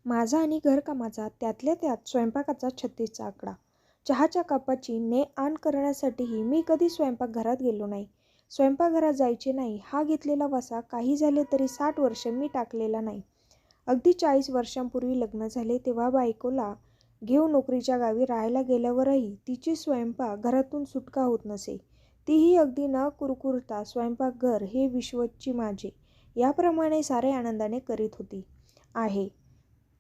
माझा आणि घरकामाचा त्यातल्या त्यात स्वयंपाकाचा 36चा आकडा. चहाच्या कपाची ने-आण करण्यासाठीही मी कधी स्वयंपाकघरात गेलो नाही. स्वयंपाकघरात जायचे नाही हा घेतलेला वसा काही झाले तरी 60 वर्ष मी टाकलेला नाही. अगदी 40 वर्षांपूर्वी लग्न झाले तेव्हा बायकोला घेऊन नोकरीच्या गावी राहायला गेल्यावरही तिची स्वयंपाकघरातून सुटका होत नसे. तीही अगदी न कुरकुरता स्वयंपाकघर हे विश्वची माझे याप्रमाणे सारे आनंदाने करीत होती आहे.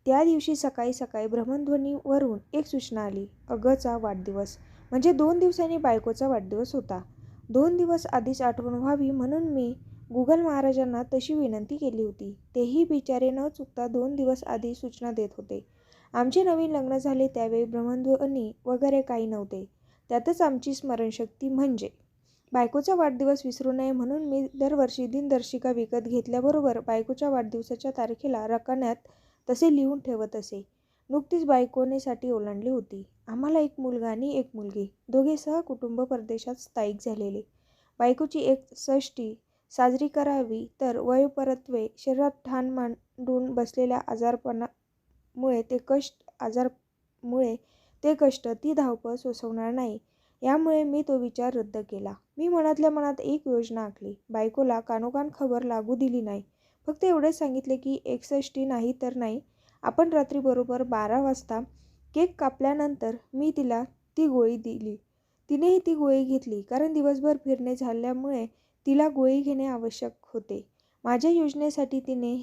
त्या दिवशी सकाळी सकाळी भ्रमणध्वनीवरून एक सूचना आली. अगंचा वाढदिवस. म्हणजे 2 दिवसांनी बायकोचा वाढदिवस होता. 2 दिवस आधीच आठवण व्हावी म्हणून मी गुगल महाराजांना तशी विनंती केली होती. तेही बिचारे न चुकता 2 दिवस आधी सूचना देत होते. आमचे नवीन लग्न झाले त्यावेळी भ्रमणध्वनी वगैरे काही नव्हते. त्यातच आमची स्मरणशक्ती म्हणजे बायकोचा वाढदिवस विसरू नये म्हणून मी दरवर्षी दिनदर्शिका विकत घेतल्याबरोबर बायकोच्या वाढदिवसाच्या तारखेला रकान्यात तसे लिहून ठेवत असे. नुकतीच बायकोने साठी ओलांडली होती. आम्हाला एक मुलगा आणि एक मुलगी. दोघे सहकुटुंब परदेशात स्थायिक झालेले. बायकोची 61 साजरी करावी तर वयोपरत्वे शरीरात ठाण मांडून बसलेल्या आजारपणामुळे ते कष्ट ती धावपळ सोसवणार नाही यामुळे मी तो विचार रद्द केला. मी मनातल्या मनात एक योजना आखली. बायकोला कानोकान खबर लागू दिली नाही. फक्त एवढेच सांगितले की 61 नाही तर नाही. आपण रात्री बरोबर 12 वाजता केक कापल्यानंतर मी तिला ती गोळी दिली. तिनेही ती गोळी घेतली कारण दिवसभर फिरणे झाल्यामुळे तिला गोळी घेणे आवश्यक होते. माझ्या योजनेसाठी तिने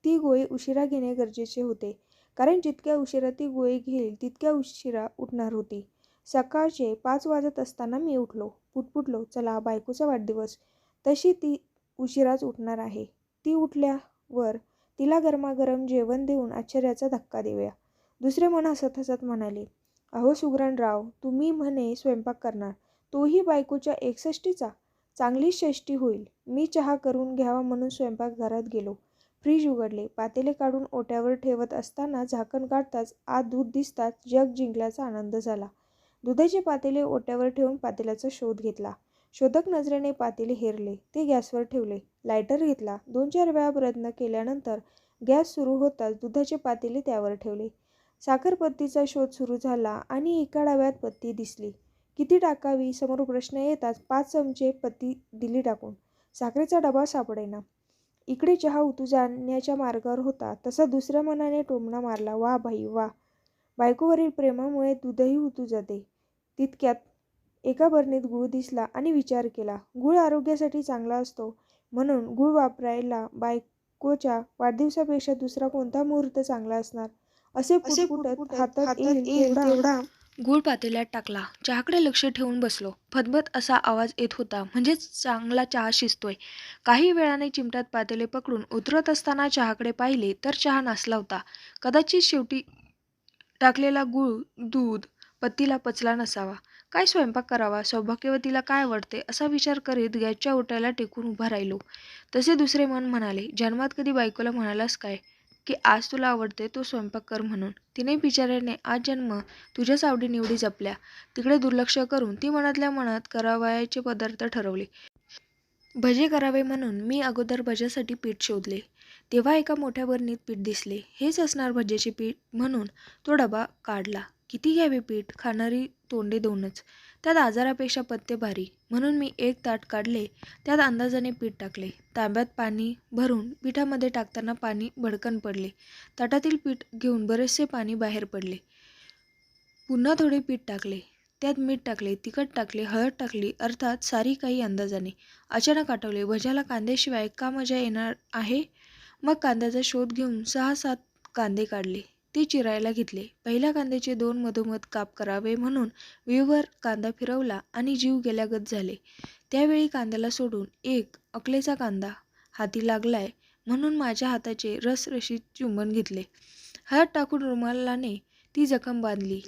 ती गोळी उशिरा घेणे गरजेचे होते कारण जितक्या उशिरा ती गोळी घेईल तितक्या उशिरा उठणार होती. सकाळचे 5 वाजत असताना मी उठलो. पुटपुटलो, चला बायकोचा वाढदिवस. तशी ती उशिराच उठणार आहे. ती उठल्यावर तिला गरमागरम जेवण देऊन आश्चर्याचा धक्का देऊया. दुसरे मन हसत हसत म्हणाले, अहो सुगरणराव, तुम्ही म्हणे स्वयंपाक करणार, तोही बायकोच्या 61चा? चांगलीच षष्टी होईल. मी चहा करून घ्यावा म्हणून स्वयंपाकघरात गेलो. फ्रीज उघडले. पातेले काढून ओट्यावर ठेवत असताना झाकण काढताच आत दूध दिसताच जग जिंकल्याचा आनंद झाला. दुधाचे पातेले ओट्यावर ठेवून पातेल्याचा शोध घेतला. शोधक नजरेने पातेले हेरले. ते गॅसवर ठेवले. लायटर घेतला. 2-4 वेळा प्रयत्न केल्यानंतर गॅस सुरू होताच दुधाचे पातेले त्यावर ठेवले. साखरपत्तीचा शोध सुरू झाला आणि एका डाव्यात पत्ती दिसली. किती टाकावी समोर प्रश्न येताच 5 चमचे पत्ती दिली टाकून. साखरेचा डबा सापडेना. इकडे चहा उतू जाण्याच्या मार्गावर होता तसा दुसऱ्या मनाने टोमणा मारला, वा बाई वा, बायकोवरील प्रेमामुळे दूधही उतू जाते. तितक्यात एका बरणीत गूळ दिसला आणि विचार केला, गूळ आरोग्यासाठी चांगला असतो म्हणून गूळ वापरायला बायकोच्या वाढदिवसापेक्षा दुसरा कोणता मुहूर्त चांगला असणार असे पुटपुटत हातात येईल तेवढा गूळ पातेल्यात टाकला. चहाकडे लक्ष ठेवून बसलो. फतफत असा आवाज येत होता म्हणजेच चांगला चहा शिजतोय. काही वेळाने चिमट्यात पातेले पकडून उतरत असताना चहाकडे पाहिले तर चहा नासला होता. कदाचित शेवटी टाकलेला गूळ दूध पत्तीला पचला नसावा. काय स्वयंपाक करावा, सौभाग्यवतीला काय आवडते असा विचार करीत गॅसच्या ओट्याला टेकून उभा राहिलो. तसे दुसरे मन म्हणाले, जन्मात कधी बायकोला म्हणालास काय की आज तुला आवडते तो स्वयंपाक कर म्हणून? तिने बिचाऱ्याने आज जन्म तुझ्याच आवडीनिवडी जपल्या. तिकडे दुर्लक्ष करून ती मनातल्या मनात करावयाचे पदार्थ ठरवले. भजे करावे म्हणून मी अगोदर भज्यासाठी पीठ शोधले. तेव्हा एका मोठ्या बरणीत पीठ दिसले. हेच असणार भज्याचे पीठ म्हणून तो डबा काढला. किती घ्यावे पीठ? खाणारी तोंडे 2च. त्यात आजारापेक्षा पथ्य भारी म्हणून मी एक ताट काढले. त्यात अंदाजाने पीठ टाकले. तांब्यात पाणी भरून पिठामध्ये टाकताना पाणी भडकन पडले. ताटातील पीठ घेऊन बरेचसे पाणी बाहेर पडले. पुन्हा थोडे पीठ टाकले. त्यात मीठ टाकले, तिखट टाकले, हळद टाकली, अर्थात सारी काही अंदाजाने. अचानक आठवले, भज्याला कांद्याशिवाय का मजा येणार आहे? मग कांद्याचा शोध घेऊन 6-7 कांदे काढले. ते चिरायला घेतले. पहिल्या कांद्याचे 2 मधोमध काप करावे म्हणून व्हीवर कांदा फिरवला आणि जीव गेल्यागत झाले. त्यावेळी कांद्याला सोडून एक अकलेचा कांदा हाती लागलाय म्हणून माझ्या हाताचे रसरशीत चुंबन घेतले. हळद टाकून रुमालाने ती जखम बांधली.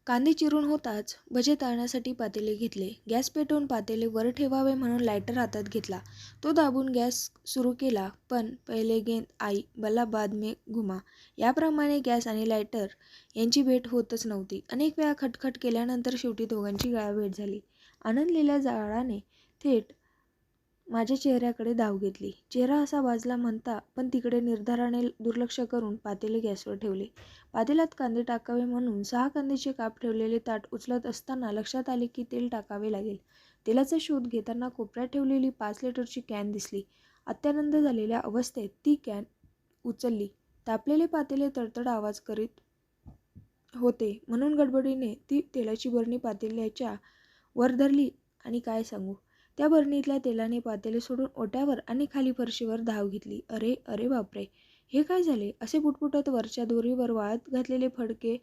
कांदे चिरून होताच भजे तळण्यासाठी पातेले घेतले. गॅस पेटवून पातेले वर ठेवावे म्हणून लायटर हातात घेतला. तो दाबून गॅस सुरू केला. पण पहिले गेंद आई भला बाद में घुमा याप्रमाणे गॅस आणि लायटर यांची भेट होतच नव्हती. अनेक वेळा खटखट केल्यानंतर शेवटी दोघांची गळाभेट झाली. आनंदलेल्या जाळाने थेट माझ्या चेहऱ्याकडे धाव घेतली. चेहरा असा भाजला म्हणता पण तिकडे निर्धाराने दुर्लक्ष करून पातेले गॅसवर ठेवले. पातेल्यात कांदे टाकावे म्हणून 6 कांद्याचे काप ठेवलेले ताट उचलत असताना लक्षात आले की तेल टाकावे लागेल. तेलाचा शोध घेताना कोपऱ्यात ठेवलेली 5 लिटरची कॅन दिसली. अत्यानंद झालेल्या अवस्थेत ती कॅन उचलली. तापलेले पातेले तडतड आवाज करीत होते म्हणून गडबडीने ती तेलाची बरणी पातेल्याच्या वर धरली आणि काय सांगू, त्या बरणीतल्या तेलाने पातेले सोडून ओट्यावर आणि खाली फरशीवर धाव घेतली. अरे अरे बापरे, हे काय झाले असे पुटपुटत वरच्या दोरीवर वाळत घातलेले फडके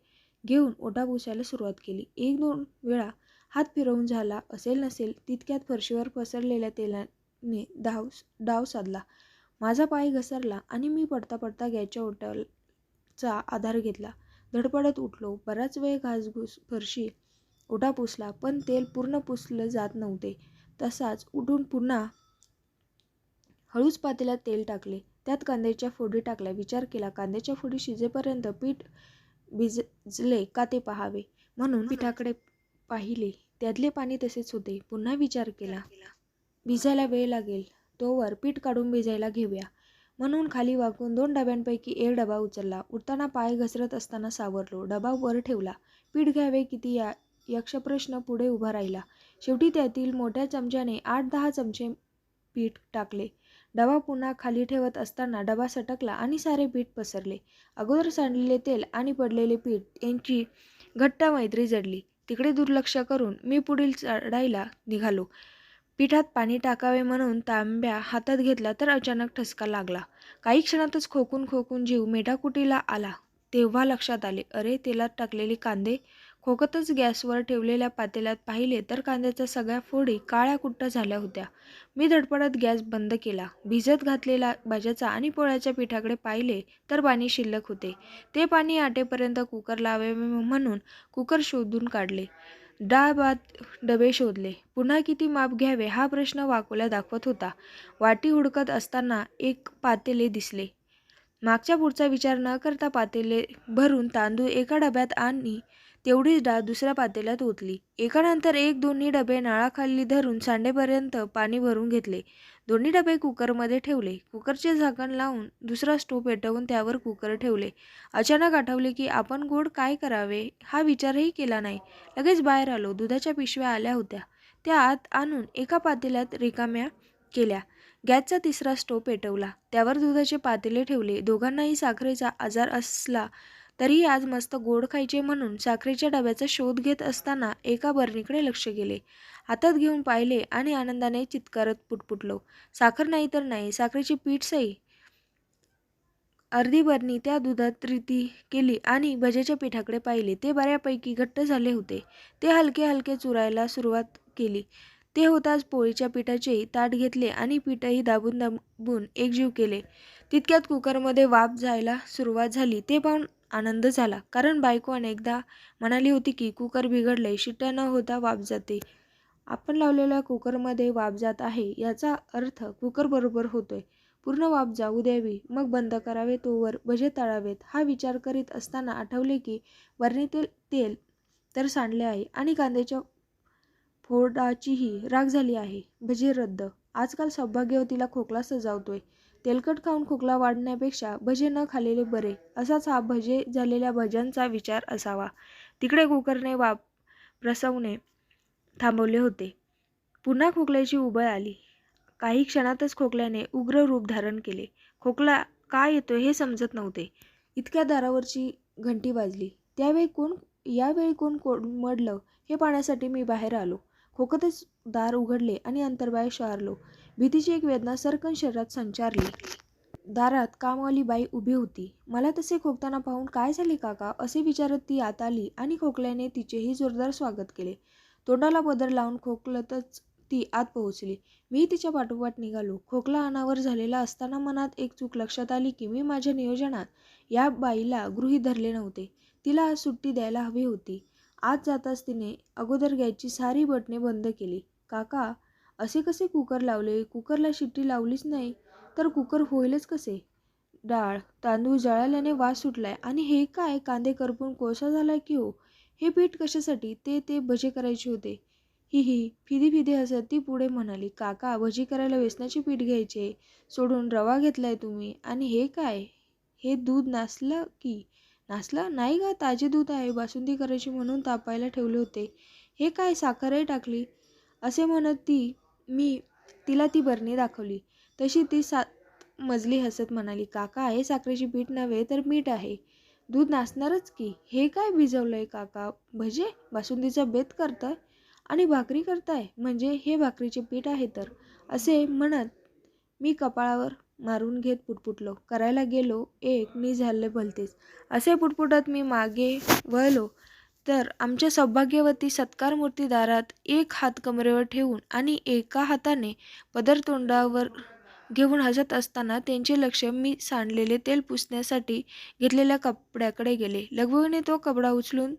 घेऊन ओटा पुसायला सुरुवात केली. 1-2 वेळा हात फिरवून झाला असेल नसेल तितक्यात फरशीवर पसरलेल्या तेलाने डाव साधला. माझा पाय घसरला आणि मी पडता पडता गॅसच्या ओट्याचा आधार घेतला. धडपडत उठलो. बराच वेळ घासघूस फरशी ओटा पुसला पण तेल पूर्ण पुसलं जात नव्हते. तसाच उठून पुन्हा हळूच पातेल्यात तेल टाकले. त्यात कांद्याच्या फोडी टाकल्या. विचार केला कांद्याच्या फोडी शिजेपर्यंत पीठ भिजले का ते पाहावे म्हणून पिठाकडे पाहिले. त्यातले पाणी तसेच होते. पुन्हा विचार केला भिजायला वेळ लागेल, तोवर पीठ काढून भिजायला घेऊया म्हणून खाली वाकून 2 डब्यांपैकी एक डबा उचलला. उठताना पाय घसरत असताना सावरलो. डबा वर ठेवला. पीठ घ्यावे किती यक्षप्रश्न पुढे उभा राहिला. शेवटी त्यातील मोठ्या चमच्याने 8-10 चमचे पीठ टाकले. डबा पुन्हा खाली ठेवत असताना डबा सटकला आणि सारे पीठ पसरले. अगोदर सांडलेले तेल आणि पडलेले पीठ यांची घट्ट मैत्री जडली. तिकडे दुर्लक्ष करून मी पुढील चढायला निघालो. पिठात पाणी टाकावे म्हणून तांब्या हातात घेतला तर अचानक ठसका लागला. काही क्षणातच खोकून खोकून जीव मेटाकुटीला आला. तेव्हा लक्षात आले, अरे तेलात टाकलेले कांदे. खोकतच गॅसवर ठेवलेल्या पातेल्यात पाहिले तर कांद्याच्या सगळ्या फोडी काळ्या कुट्ट झाल्या होत्या. मी धडपडत गॅस बंद केला. भिजत घातलेल्या भाज्याचा आणि पोळ्याच्या पिठाकडे पाहिले तर पाणी शिल्लक होते. ते पाणी आटेपर्यंत कुकर लावावे म्हणून कुकर शोधून काढले. डाळ भात डबे शोधले. पुन्हा किती माप घ्यावे हा प्रश्न वाकोल्या दाखवत होता. वाटी हुडकत असताना एक पातेले दिसले. मागच्या पुढचा विचार न करता पातेले भरून तांदूळ एका डब्यात आणि तेवढीच डाळ दुसऱ्या पातेल्यात ओतली. एकानंतर एक दोन्ही डबे नळाखाली धरून सांडेपर्यंत पाणी भरून घेतले. दोन्ही डबे कुकरमध्ये ठेवले. कुकरचे झाकण लावून दुसरा स्टोव्ह पेटवून त्यावर कुकर ठेवले. अचानक आठवले की आपण गोड काय करावे हा विचारही केला नाही. लगेच बाहेर आलो. दुधाच्या पिशव्या आल्या होत्या. त्या आत आणून एका पातेल्यात रिकाम्या केल्या. गॅसचा तिसरा स्टोव्ह पेटवला. त्यावर दुधाचे पातेले ठेवले. दोघांनाही साखरेचा आजार असला तरीही आज मस्त गोड खायचे म्हणून साखरेच्या डब्याचा शोध घेत असताना एका बरणीकडे लक्ष गेले. हातात घेऊन पाहिले आणि आनंदाने चित्कारत पुटपुटलो. साखर नाही तर नाही, साखरेचे पीठ सई. अर्धी बरणी त्या दुधात रिती केली आणि भज्याच्या पिठाकडे पाहिले. ते बऱ्यापैकी घट्ट झाले होते. ते हलके हलके चुरायला सुरुवात केली. ते होताच पोळीच्या पिठाचेही ताट घेतले आणि पीठही दाबून दाबून एकजीव केले. तितक्यात कुकरमध्ये वाफ जायला सुरुवात झाली. ते पाहून आनंद झाला, कारण बायको अनेकदा म्हणाली होती की कुकर बिघडले, शिट्ट्या न होता वाफ जाते. आपण लावलेल्या कुकरमध्ये वाफ जात आहे याचा अर्थ कुकर बरोबर होतोय. पूर्ण वाफ जाऊ द्यावी, मग बंद करावे, तोवर भजे तळावेत. हा विचार करीत असताना आठवले की बरणीतील तेल तर सांडले आहे आणि कांद्याच्या फोडाचीही राख झाली आहे. भजे रद्द. आजकाल सौभाग्यवतीला खोकला सजावतोय. तेलकट खाऊन खोकला वाढण्यापेक्षा भजे न खाल्लेले बरे, असाच हा भजे झालेल्या भज्यांचा विचार असावा. तिकडे कुकरने वाफ प्रसवणे थांबवले होते. पुन्हा खोकल्याची उबळ आली. काही क्षणातच खोकल्याने उग्र रूप धारण केले. खोकला का येतोय हे समजत नव्हते. इतक्या दारावरची घंटी वाजली. यावेळी कोण कोडमडलं हे पाहण्यासाठी मी बाहेर आलो. खोकतच दार उघडले आणि अंतर्बाह्य शारलो. भीतीची एक वेदना सर्कन शरीरात संचारली. दारात कामवाली बाई उभी होती. मला तसे खोकताना पाहून काय झाले काका असे विचारत ती आत आली आणि खोकल्याने तिचेही जोरदार स्वागत केले. तोंडाला पदर लावून खोकलतच ती आत पोहोचली. मी तिच्या पाठोपाठ निघालो. खोकला अनावर झालेला असताना मनात एक चूक लक्षात आली की मी माझ्या नियोजनात या बाईला गृहीत धरले नव्हते. तिला आज सुट्टी द्यायला हवी होती. आत जाताच तिने अगोदर गॅसची सारी बटणे बंद केली. काका असे कसे कुकर लावले? कुकरला शिट्टी लावलीच नाही तर कुकर होईलच कसे? डाळ तांदूळ जळाल्याने वास सुटलाय आणि हे काय कांदे करपून कोळसा झालाय की हो? हे पीठ कशासाठी? ते भजे करायचे होते. ही ही फिदी फिदी हसत ती पुढे म्हणाली, काका भजी करायला बेसनाचे पीठ घ्यायचे सोडून रवा घेतलाय तुम्ही. आणि हे काय? हे दूध नासलं की? नासलं नाही ग, ताजे दूध आहे. बासुंदी करायची म्हणून तापायला ठेवले होते. हे काय, साखरही टाकली? असे म्हणत मी तिला ती बरणी दाखवली. तशी ती 7 मजली हसत म्हणाली, काका हे साखरेचे पीठ नव्हे तर मीठ आहे. दूध नासणारच की. हे काय भिजवलंय काका? भजे? बासुंदीचा बेत करताय आणि भाकरी करताय? म्हणजे हे भाकरीचे पीठ आहे तर. असे म्हणत मी कपाळावर मारून घेत पुटपुटलो. करायला गेलो एक नि झाले भलतेच. असे पुटपुटत मी मागे वळलो तर आमच्या सौभाग्यवती सत्कार मूर्ती दारात एक हात कमरेवर ठेवून आणि एका हाताने पदर तोंडावर घेऊन हसत असताना त्यांचे लक्ष मी सांडलेले तेल पुसण्यासाठी घेतलेल्या कपड्याकडे गेले. लगबगीने तो कपडा उचलून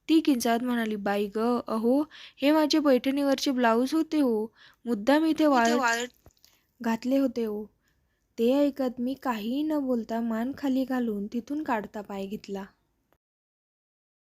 ती किंचाळत म्हणाली, बाई ग, अहो हे माझे पैठणीवरचे ब्लाऊज होते हो. मुद्दाम इथे वाळत घातले होते हो. ते ऐकत मी काहीही न बोलता मान खाली घालून तिथून काढता पाय घेतला.